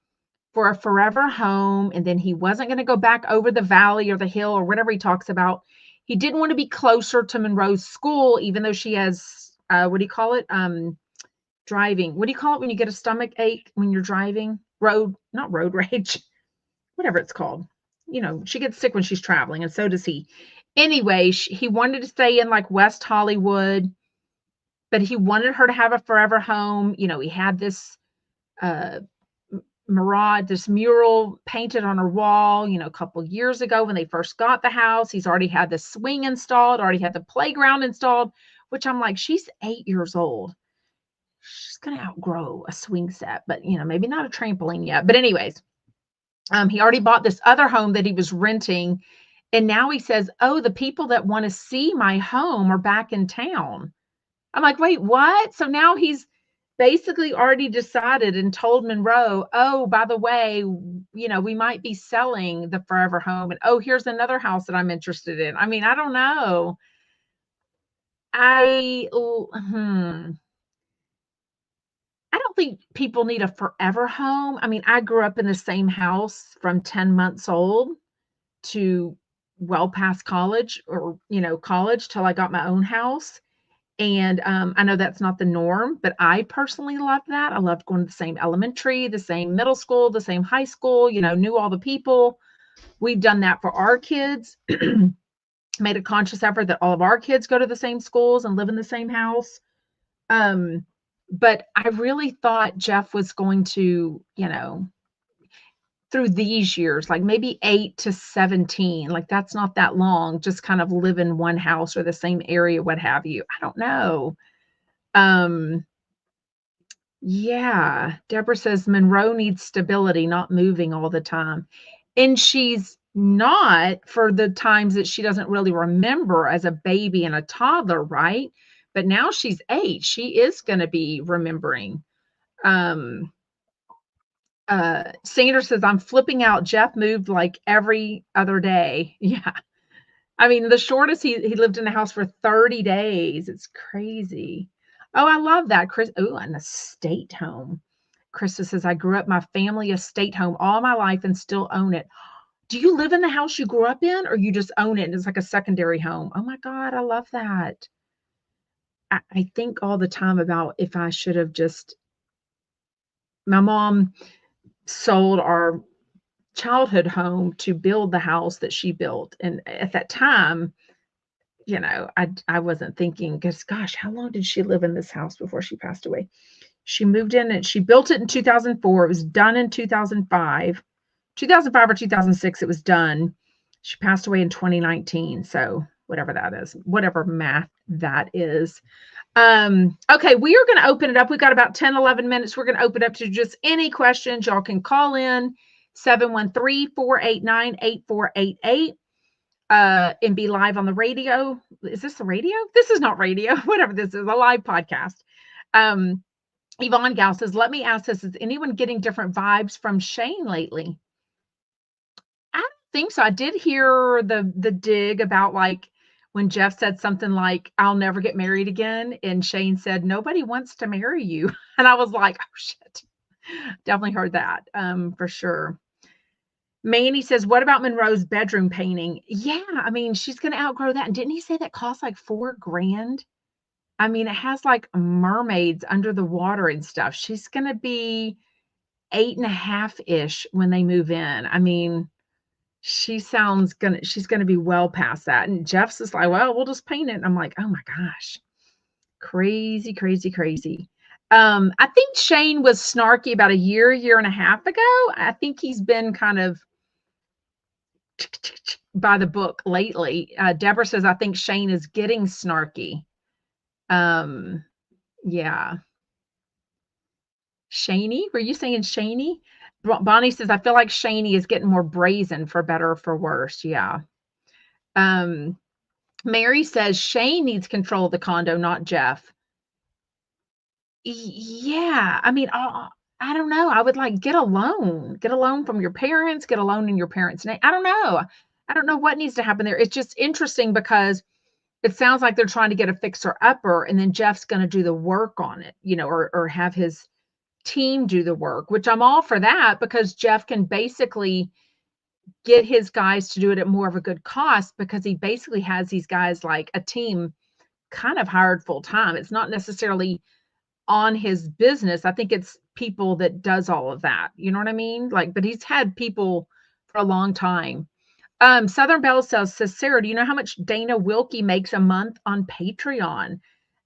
for a forever home, and then he wasn't going to go back over the valley or the hill or whatever he talks about. He didn't want to be closer to Monroe's school, even though she has, what do you call it? Driving. What do you call it when you get a stomach ache when you're driving? Not road rage, whatever it's called. You know, she gets sick when she's traveling, and so does he. Anyway, he wanted to stay in like West Hollywood, but he wanted her to have a forever home. You know, he had this uh, this mural painted on her wall, you know, a couple years ago when they first got the house. He's already had the swing installed, already had the playground installed, which I'm like, she's 8 years old. She's going to outgrow a swing set, but you know, maybe not a trampoline yet. But anyways, he already bought this other home that he was renting. And now he says, "Oh, the people that want to see my home are back in town." I'm like, wait, what? So now he's basically already decided and told Monroe, "Oh, by the way, you know, we might be selling the forever home. And oh, here's another house that I'm interested in." I mean, I don't know. I don't think people need a forever home. I mean, I grew up in the same house from 10 months old to well past college, or, you know, college till I got my own house. And, I know that's not the norm, but I personally loved that. I loved going to the same elementary, the same middle school, the same high school, you know, knew all the people. We've done that for our kids, made a conscious effort that all of our kids go to the same schools and live in the same house. Um, but I really thought Jeff was going to, you know, through these years, like maybe 8 to 17, like that's not that long, just kind of live in one house or the same area, what have you. I don't know. Um, Yeah, Deborah says Monroe needs stability, not moving all the time. And she's not for the times that she doesn't really remember as a baby and a toddler, right? But now she's 8. She is going to be remembering. Um, Sanders says, "I'm flipping out. Jeff moved like every other day." Yeah. I mean, the shortest he lived in a house for 30 days. It's crazy. Oh, I love that. Chris, oh, an estate home. Krista says, "I grew up my family estate home all my life and still own it." Do you live in the house you grew up in, or you just own it and it's like a secondary home? Oh my God, I love that. I think all the time about if I should have just, my mom sold our childhood home to build the house that she built. And at that time, you know, I wasn't thinking, because gosh, how long did she live in this house before she passed away? She moved in and she built it in 2004. It was done in 2005 or 2006. It was done. She passed away in 2019. So whatever that is, whatever math that is. Okay, we are going to open it up. We've got about 10, 11 minutes. We're going to open up to just any questions. Y'all can call in 713-489-8488. And be live on the radio. Is this the radio? This is not radio. Whatever this is, a live podcast. Yvonne Gal says, "Let me ask this: is anyone getting different vibes from Shane lately?" I don't think so. I did hear the dig about like when Jeff said something like, "I'll never get married again," and Shane said, "Nobody wants to marry you," and I was like, "Oh shit." Definitely heard that, for sure. Manny says, "What about Monroe's bedroom painting?" Yeah, I mean, she's gonna outgrow that. And didn't he say that costs like 4 grand? I mean, it has like mermaids under the water and stuff. She's gonna be 8.5-ish when they move in. I mean, she's gonna be well past that. And Jeff's just like, "Well, we'll just paint it." And I'm like, oh my gosh. Crazy, crazy, crazy. I think Shane was snarky about a year and a half ago. I think he's been kind of by the book lately. Deborah says, "I think Shane is getting snarky." Um, yeah. Shaney? Were you saying Shaney? Bonnie says, I feel like Shaney is getting more brazen for better or for worse. Yeah. Um, Mary says Shane needs control of the condo, not Jeff. Yeah. I mean, I don't know. I would like get a loan. Get a loan from your parents, get a loan in your parents' name. I don't know. I don't know what needs to happen there. It's just interesting because it sounds like they're trying to get a fixer upper and then Jeff's going to do the work on it, or have his team do the work, which I'm all for that because Jeff can basically get his guys to do it at more of a good cost because he basically has these guys like a team kind of hired full time. It's not necessarily on his business. I think it's people that does all of that. You know what I mean? Like, but he's had people for a long time. Southern Belle says, Sarah, do you know how much Dana Wilkie makes a month on Patreon?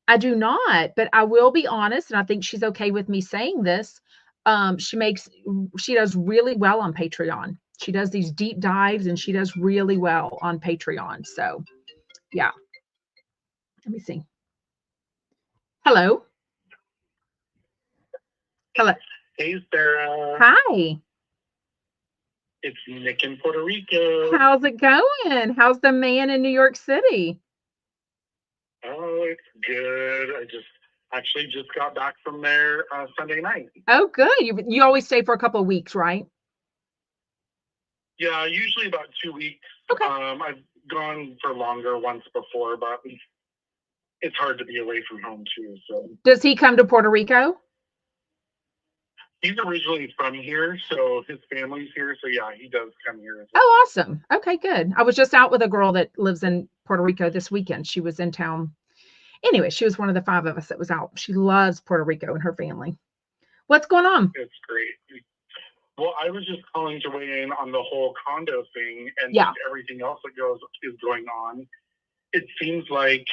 I do not, but I will be honest, and I think she's okay with me saying this. She does really well on Patreon. She does these deep dives and she does really well on Patreon. So yeah. Let me see. Hello. Hello. Hey, Sarah. Hi. It's Nick in Puerto Rico. How's it going? How's the man in New York City? Oh, it's good. I actually just got back from there Sunday night. Oh, good. You always stay for a couple of weeks, right? Yeah, usually about 2 weeks. Okay. I've gone for longer once before, but it's hard to be away from home too. So does he come to Puerto Rico? He's originally from here, so his family's here. So yeah, he does come here as well. Oh, awesome. Okay, good. I was just out with a girl that lives in Puerto Rico this weekend. She was in town. Anyway, she was one of the 5 of us that was out. She loves Puerto Rico and her family. What's going on? It's great. Well, I was just calling to weigh in on the whole condo thing and everything else that is going on. It seems like,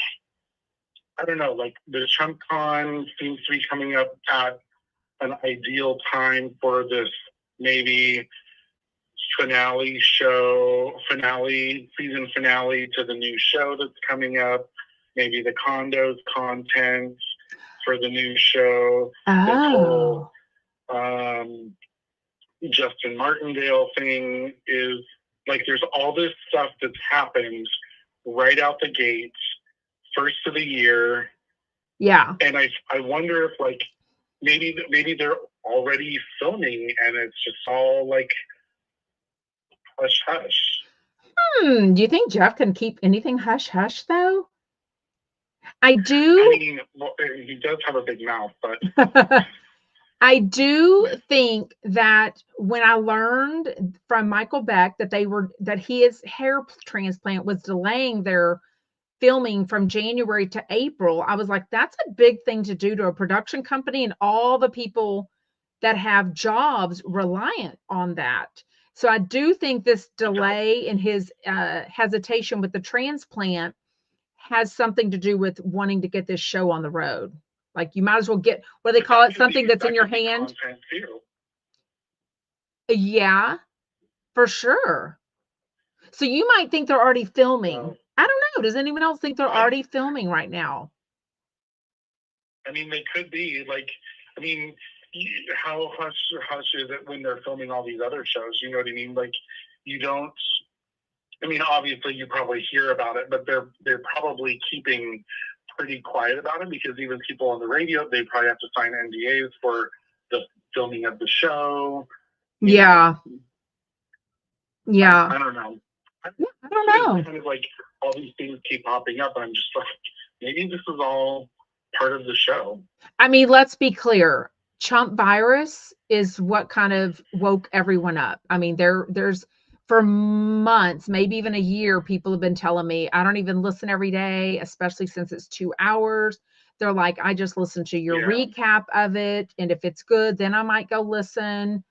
I don't know, like the Trump con seems to be coming up at an ideal time for this maybe season finale to the new show that's coming up, maybe the condos content for the new show. Oh. This whole Justin Martindale thing is like there's all this stuff that's happened right out the gate, first of the year. Yeah. And I wonder if like maybe they're already filming and it's just all like hush hush. Do you think Jeff can keep anything hush hush though? I do. I mean, well, he does have a big mouth, but I do think that when I learned from Michael Beck that his hair transplant was delaying their filming from January to April, I was like, that's a big thing to do to a production company and all the people that have jobs reliant on that. So I do think this delay in his hesitation with the transplant has something to do with wanting to get this show on the road. Like you might as well get, what do they call it? Something that's in your hand. Yeah, for sure. So you might think they're already filming. I don't know. Does anyone else think they're already filming right now? I mean, they could be. Like, I mean, how hush is it when they're filming all these other shows? You know what I mean? Like, you don't. I mean, obviously, you probably hear about it, but they're probably keeping pretty quiet about it because even people on the radio, they probably have to sign NDAs for the filming of the show. Yeah. Yeah. I don't know. I don't know. It's kind of like all these things keep popping up, and I'm just like, maybe this is all part of the show. I mean, let's be clear. Chump virus is what kind of woke everyone up. I mean, there's for months, maybe even a year, people have been telling me, I don't even listen every day, especially since it's 2 hours. They're like, I just listen to your recap of it. And if it's good, then I might go listen.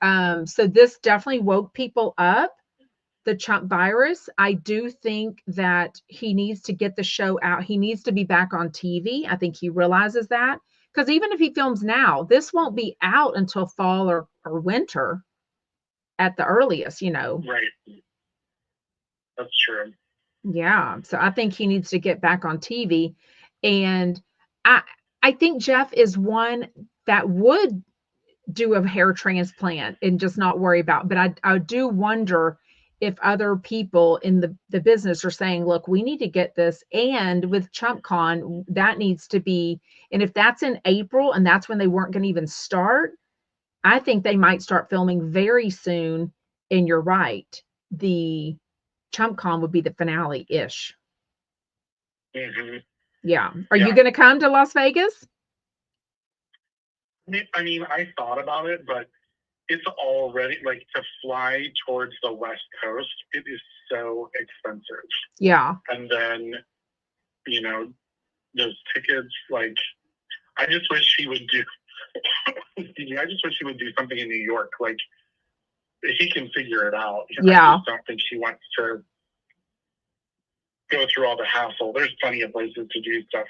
So this definitely woke people up. The Chump virus. I do think that he needs to get the show out. He needs to be back on TV. I think he realizes that because even if he films now, this won't be out until fall or winter at the earliest, Right. That's true. Yeah. So I think he needs to get back on TV. And I think Jeff is one that would do a hair transplant and just not worry about. But I do wonder if other people in the business are saying, look, we need to get this. And with ChumpCon, that needs to be, and if that's in April and that's when they weren't going to even start, I think they might start filming very soon. And you're right. The ChumpCon would be the finale-ish. Mm-hmm. Yeah. Are you going to come to Las Vegas? I mean, I thought about it, but it's already, like, to fly towards the West Coast, it is so expensive. Yeah. And then, you know, those tickets, like, I just wish she would do, excuse me, I just wish she would do something in New York. Like, he can figure it out. Yeah. I just don't think she wants to go through all the hassle. There's plenty of places to do stuff.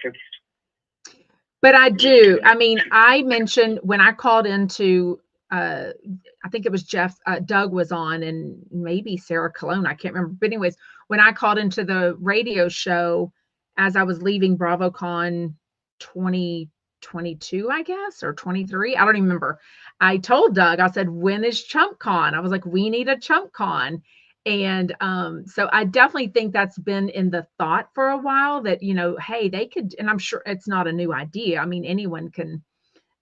But I do. I mean, I mentioned when I called into, I think it was Doug was on, and maybe Sarah Colon, I can't remember. But anyways, when I called into the radio show as I was leaving BravoCon 2022, I guess, or 23, I don't even remember. I told Doug, I said, when is ChumpCon? I was like, we need a ChumpCon. And so I definitely think that's been in the thought for a while that, you know, hey, they could, and I'm sure it's not a new idea. I mean, anyone can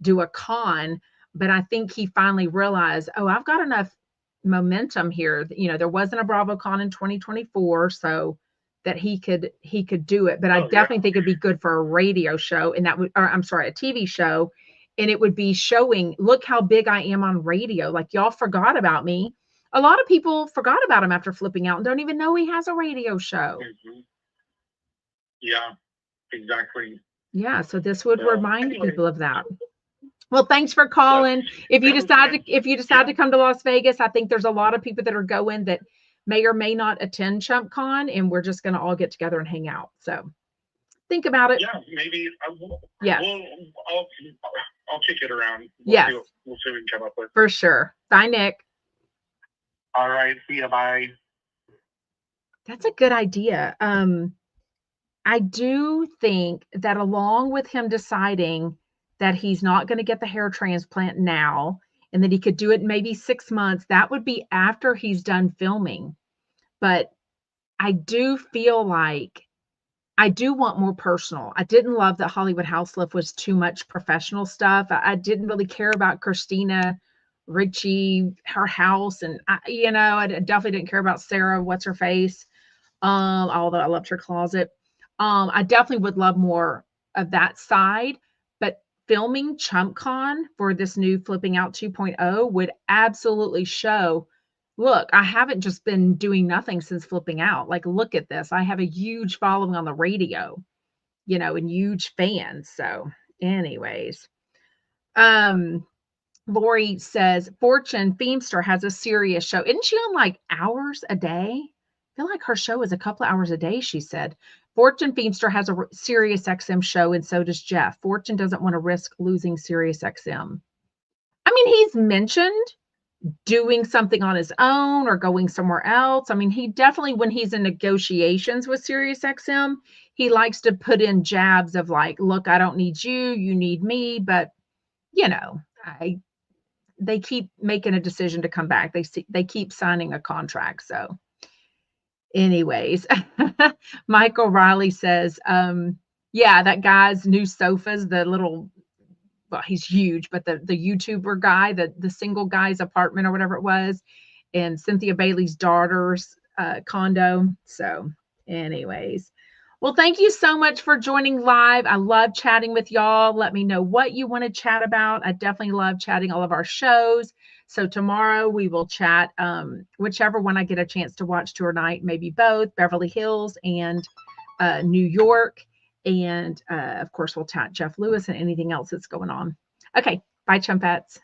do a con, but I think he finally realized, oh, I've got enough momentum here. You know, there wasn't a BravoCon in 2024, so that he could do it. But I definitely think it'd be good for a radio show, and that would, or I'm sorry, a TV show, and it would be showing, look how big I am on radio. Like, y'all forgot about me. A lot of people forgot about him after flipping out and don't even know he has a radio show. Mm-hmm. Yeah, exactly. Yeah, so this would remind people of that. Well, thanks for calling. If you decide to come to Las Vegas, I think there's a lot of people that are going that may or may not attend ChumpCon, and we're just going to all get together and hang out. So think about it. Yeah, maybe. Yeah. I'll kick it around. Yes. We'll see what we can come up with. For sure. Bye, Nick. All right. See ya. Bye. That's a good idea. I do think that along with him deciding that he's not going to get the hair transplant now, and that he could do it in maybe 6 months, that would be after he's done filming. But I do feel like I do want more personal. I didn't love that Hollywood House Lift was too much professional stuff. I didn't really care about Christina Ricci, her house, and I definitely didn't care about Sarah, what's her face. Although I loved her closet. I definitely would love more of that side, but filming ChumpCon for this new Flipping Out 2.0 would absolutely show, look, I haven't just been doing nothing since Flipping Out. Like, look at this. I have a huge following on the radio, and huge fans. So anyways, Lori says, Fortune Feimster has a serious show. Isn't she on like hours a day? I feel like her show is a couple of hours a day, she said. Fortune Feimster has a Sirius XM show, and so does Jeff. Fortune doesn't want to risk losing Sirius XM. I mean, he's mentioned doing something on his own or going somewhere else. I mean, he definitely, when he's in negotiations with Sirius XM, he likes to put in jabs of like, look, I don't need you, you need me. But, they keep making a decision to come back. They keep signing a contract. So anyways, Michael Riley says, that guy's new sofas, the little, well, he's huge, but the YouTuber guy, the single guy's apartment or whatever it was, and Cynthia Bailey's daughter's condo. So anyways, well, thank you so much for joining live. I love chatting with y'all. Let me know what you want to chat about. I definitely love chatting all of our shows. So tomorrow we will chat whichever one I get a chance to watch tonight, maybe both, Beverly Hills and New York. And of course, we'll chat Jeff Lewis and anything else that's going on. Okay. Bye, Chumpettes.